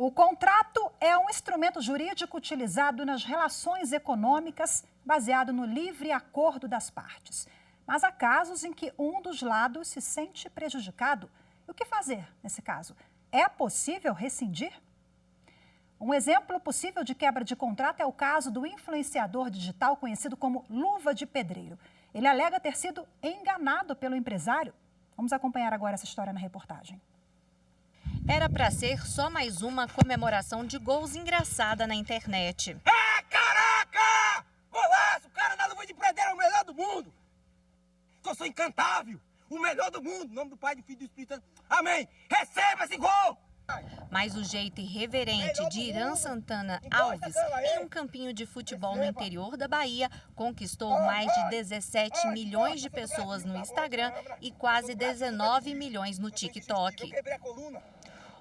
O contrato é um instrumento jurídico utilizado nas relações econômicas baseado no livre acordo das partes. Mas há casos em que um dos lados se sente prejudicado. E o que fazer nesse caso? É possível rescindir? Um exemplo possível de quebra de contrato é o caso do influenciador digital conhecido como Luva de Pedreiro. Ele alega ter sido enganado pelo empresário. Vamos acompanhar agora essa história na reportagem. Era para ser só mais uma comemoração de gols engraçada na internet. Ah, caraca! Golaço! O cara da Luva de Pedreiro é o melhor do mundo! Eu sou incantável! O melhor do mundo! Em nome do Pai, do Filho e do Espírito Santo. Amém! Receba esse gol! Mas o jeito irreverente de Irã Santana Alves, em um campinho de futebol no interior da Bahia, conquistou mais de 17 milhões de pessoas no Instagram e quase 19 milhões no TikTok.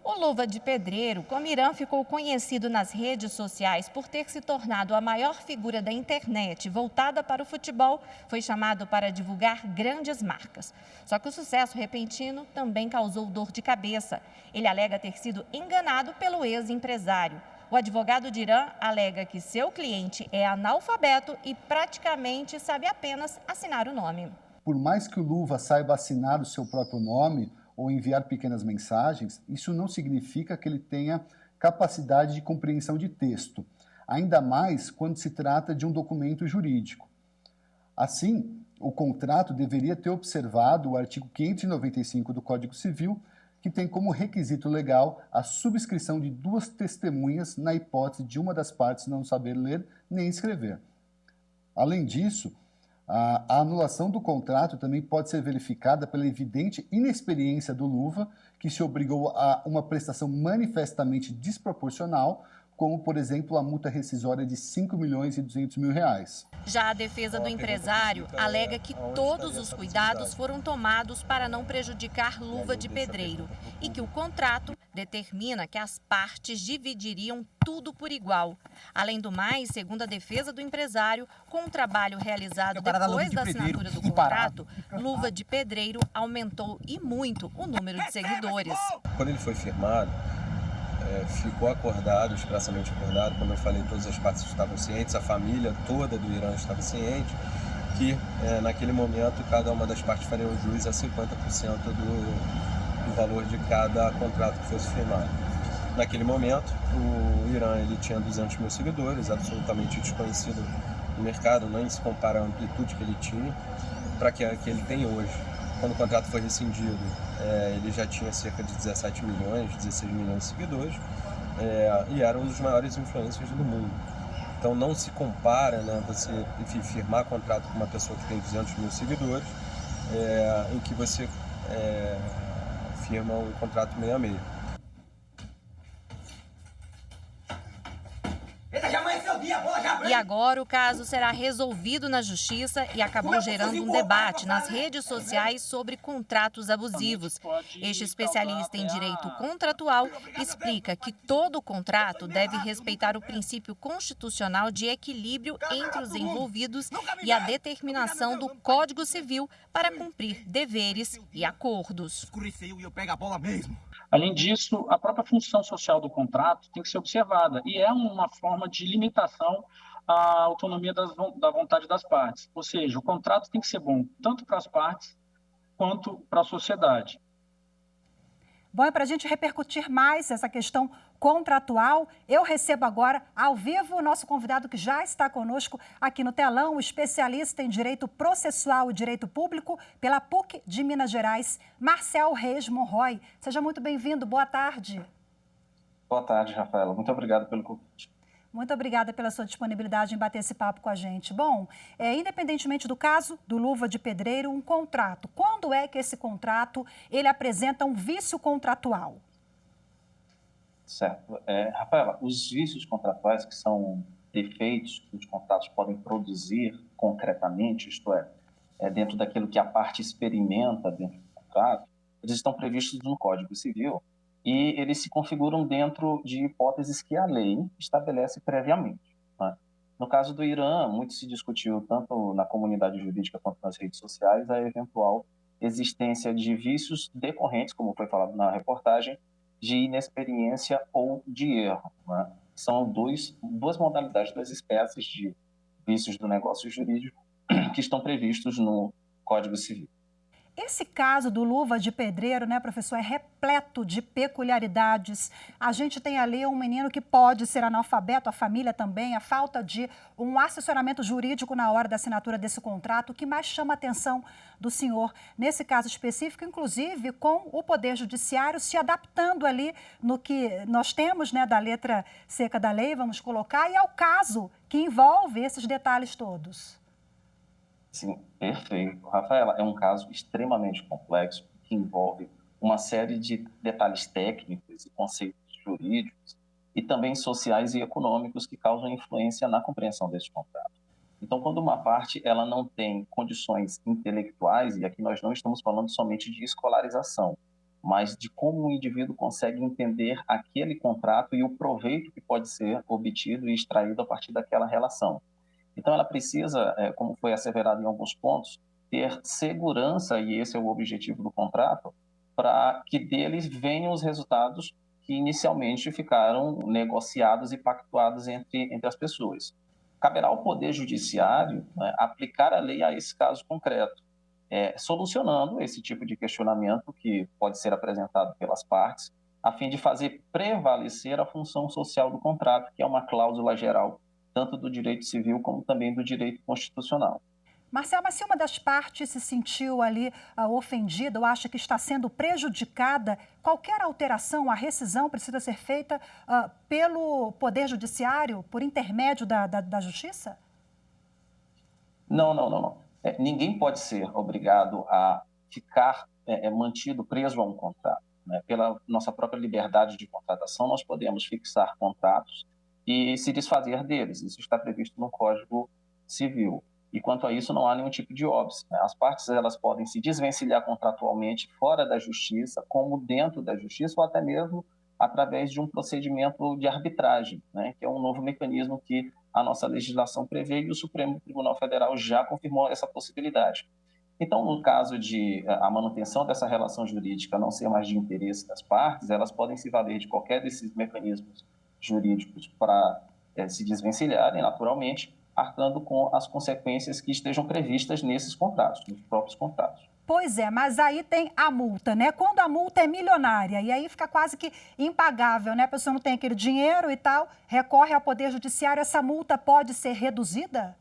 O Luva de Pedreiro, como Irã, ficou conhecido nas redes sociais por ter se tornado a maior figura da internet voltada para o futebol. Foi chamado para divulgar grandes marcas. Só que o sucesso repentino também causou dor de cabeça. Ele alega ter sido enganado pelo ex-empresário. O advogado de Irã alega que seu cliente é analfabeto e praticamente sabe apenas assinar o nome. Por mais que o Luva saiba assinar o seu próprio nome ou enviar pequenas mensagens, isso não significa que ele tenha capacidade de compreensão de texto, ainda mais quando se trata de um documento jurídico. Assim, o contrato deveria ter observado o artigo 595 do Código Civil, que tem como requisito legal a subscrição de 2 testemunhas na hipótese de uma das partes não saber ler nem escrever. Além disso, a anulação do contrato também pode ser verificada pela evidente inexperiência do Luva, que se obrigou a uma prestação manifestamente desproporcional, como, por exemplo, a multa rescisória de R$ 5.200.000. Já a defesa do empresário alega que todos os cuidados foram tomados para não prejudicar Luva de Pedreiro e que o contrato determina que as partes dividiriam tudo por igual. Além do mais, segundo a defesa do empresário, com o trabalho realizado depois da assinatura do contrato, Luva de Pedreiro aumentou e muito o número de seguidores. Quando ele foi firmado, ficou acordado, expressamente acordado, como eu falei, todas as partes estavam cientes, a família toda do Irã estava ciente, que naquele momento cada uma das partes faria jus a 50% do valor de cada contrato que fosse firmado. Naquele momento, o Irã ele tinha 200 mil seguidores, absolutamente desconhecido no mercado, nem se compara à amplitude que ele tinha para a que ele tem hoje. Quando o contrato foi rescindido, ele já tinha cerca de 17 milhões, 16 milhões de seguidores e era um dos maiores influencers do mundo. Então não se compara, né, você firmar contrato com uma pessoa que tem 200 mil seguidores, em que você firma um contrato meio a meio. E agora o caso será resolvido na justiça e acabou gerando um debate nas redes sociais sobre contratos abusivos. Este especialista em direito contratual explica que todo contrato deve respeitar o princípio constitucional de equilíbrio entre os envolvidos e a determinação do Código Civil para cumprir deveres e acordos. Além disso, a própria função social do contrato tem que ser observada e é uma forma de limitação à autonomia da vontade das partes. Ou seja, o contrato tem que ser bom tanto para as partes quanto para a sociedade. Bom, e para a gente repercutir mais essa questão contratual, eu recebo agora, ao vivo, o nosso convidado que já está conosco aqui no telão, o especialista em Direito Processual e Direito Público pela PUC de Minas Gerais, Marcel Reis Monroy. Seja muito bem-vindo, boa tarde. Boa tarde, Rafaela. Muito obrigado pelo convite. Muito obrigada pela sua disponibilidade em bater esse papo com a gente. Bom, independentemente do caso do Luva de Pedreiro, um contrato. Quando é que esse contrato ele apresenta um vício contratual? Certo. Rafaela, os vícios contratuais, que são defeitos que os contratos podem produzir concretamente, isto dentro daquilo que a parte experimenta dentro do contrato, eles estão previstos no Código Civil e eles se configuram dentro de hipóteses que a lei estabelece previamente. Né? No caso do Irã, muito se discutiu, tanto na comunidade jurídica quanto nas redes sociais, a eventual existência de vícios decorrentes, como foi falado na reportagem, de inexperiência ou de erro, né? São duas modalidades, duas espécies de vícios do negócio jurídico que estão previstos no Código Civil. Esse caso do Luva de Pedreiro, né, professor, é repleto de peculiaridades. A gente tem ali um menino que pode ser analfabeto, a família também, a falta de um assessoramento jurídico na hora da assinatura desse contrato. O que mais chama a atenção do senhor, nesse caso específico, inclusive com o Poder Judiciário se adaptando ali no que nós temos, né, da letra seca da lei, vamos colocar, e ao caso que envolve esses detalhes todos. Sim, perfeito. Rafaela, é um caso extremamente complexo que envolve uma série de detalhes técnicos e conceitos jurídicos e também sociais e econômicos que causam influência na compreensão desse contrato. Então, quando uma parte ela não tem condições intelectuais, e aqui nós não estamos falando somente de escolarização, mas de como o indivíduo consegue entender aquele contrato e o proveito que pode ser obtido e extraído a partir daquela relação. Então, ela precisa, como foi asseverado em alguns pontos, ter segurança, e esse é o objetivo do contrato, para que deles venham os resultados que inicialmente ficaram negociados e pactuados entre as pessoas. Caberá ao Poder Judiciário, né, aplicar a lei a esse caso concreto, solucionando esse tipo de questionamento que pode ser apresentado pelas partes, a fim de fazer prevalecer a função social do contrato, que é uma cláusula geral tanto do direito civil como também do direito constitucional. Marcelo, mas se uma das partes se sentiu ali ofendida ou acha que está sendo prejudicada, qualquer alteração, a rescisão precisa ser feita pelo Poder Judiciário, por intermédio da Justiça? Não. Ninguém pode ser obrigado a ficar mantido preso a um contrato, né? Pela nossa própria liberdade de contratação, nós podemos fixar contratos e se desfazer deles. Isso está previsto no Código Civil. E quanto a isso, não há nenhum tipo de óbice, né? As partes elas podem se desvencilhar contratualmente fora da Justiça, como dentro da Justiça, ou até mesmo através de um procedimento de arbitragem, né? Que é um novo mecanismo que a nossa legislação prevê e o Supremo Tribunal Federal já confirmou essa possibilidade. Então, no caso de a manutenção dessa relação jurídica não ser mais de interesse das partes, elas podem se valer de qualquer desses mecanismos jurídicos para se desvencilharem naturalmente, arcando com as consequências que estejam previstas nesses contratos, nos próprios contratos. Pois é, mas aí tem a multa, né? Quando a multa é milionária, e aí fica quase que impagável, né? A pessoa não tem aquele dinheiro e tal, recorre ao Poder Judiciário, essa multa pode ser reduzida?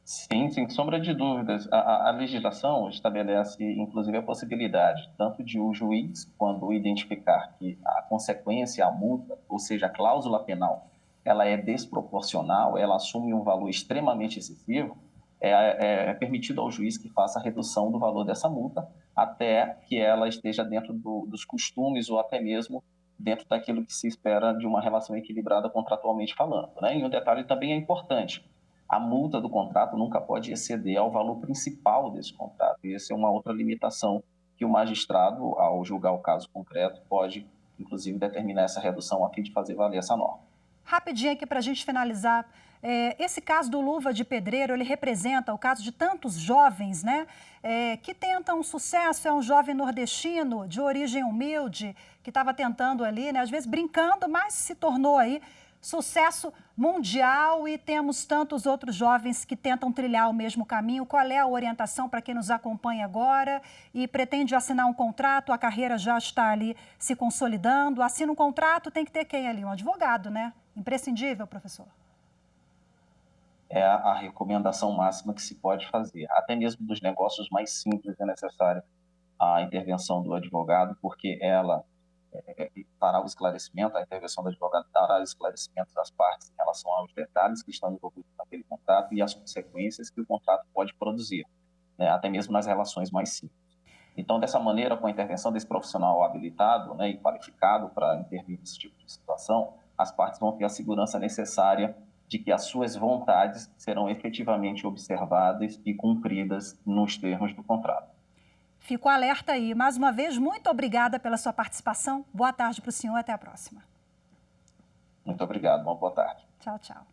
Sim, sem sombra de dúvidas. A legislação estabelece, inclusive, a possibilidade tanto de o juiz, quando identificar que a consequência, a multa, ou seja, a cláusula penal, ela é desproporcional, ela assume um valor extremamente excessivo, é permitido ao juiz que faça a redução do valor dessa multa até que ela esteja dentro dos costumes ou até mesmo dentro daquilo que se espera de uma relação equilibrada contratualmente falando, né? E um detalhe também é importante. A multa do contrato nunca pode exceder ao valor principal desse contrato. E essa é uma outra limitação que o magistrado, ao julgar o caso concreto, pode, inclusive, determinar essa redução a fim de fazer valer essa norma. Rapidinho aqui para a gente finalizar. Esse caso do Luva de Pedreiro, ele representa o caso de tantos jovens, né, que tentam sucesso. É um jovem nordestino de origem humilde, que estava tentando ali, né, às vezes brincando, mas se tornou aí sucesso mundial, e temos tantos outros jovens que tentam trilhar o mesmo caminho. Qual é a orientação para quem nos acompanha agora e pretende assinar um contrato, a carreira já está ali se consolidando, assina um contrato, tem que ter quem ali? Um advogado, né? Imprescindível, professor. É a recomendação máxima que se pode fazer. Até mesmo dos negócios mais simples é necessário a intervenção do advogado, porque ela fará o esclarecimento, a intervenção do advogado dará o esclarecimento das partes em relação aos detalhes que estão envolvidos naquele contrato e as consequências que o contrato pode produzir, né, até mesmo nas relações mais simples. Então, dessa maneira, com a intervenção desse profissional habilitado, né, e qualificado para intervir nesse tipo de situação, as partes vão ter a segurança necessária de que as suas vontades serão efetivamente observadas e cumpridas nos termos do contrato. Fico alerta aí. Mais uma vez, muito obrigada pela sua participação. Boa tarde para o senhor, até a próxima. Muito obrigado, uma boa tarde. Tchau, tchau.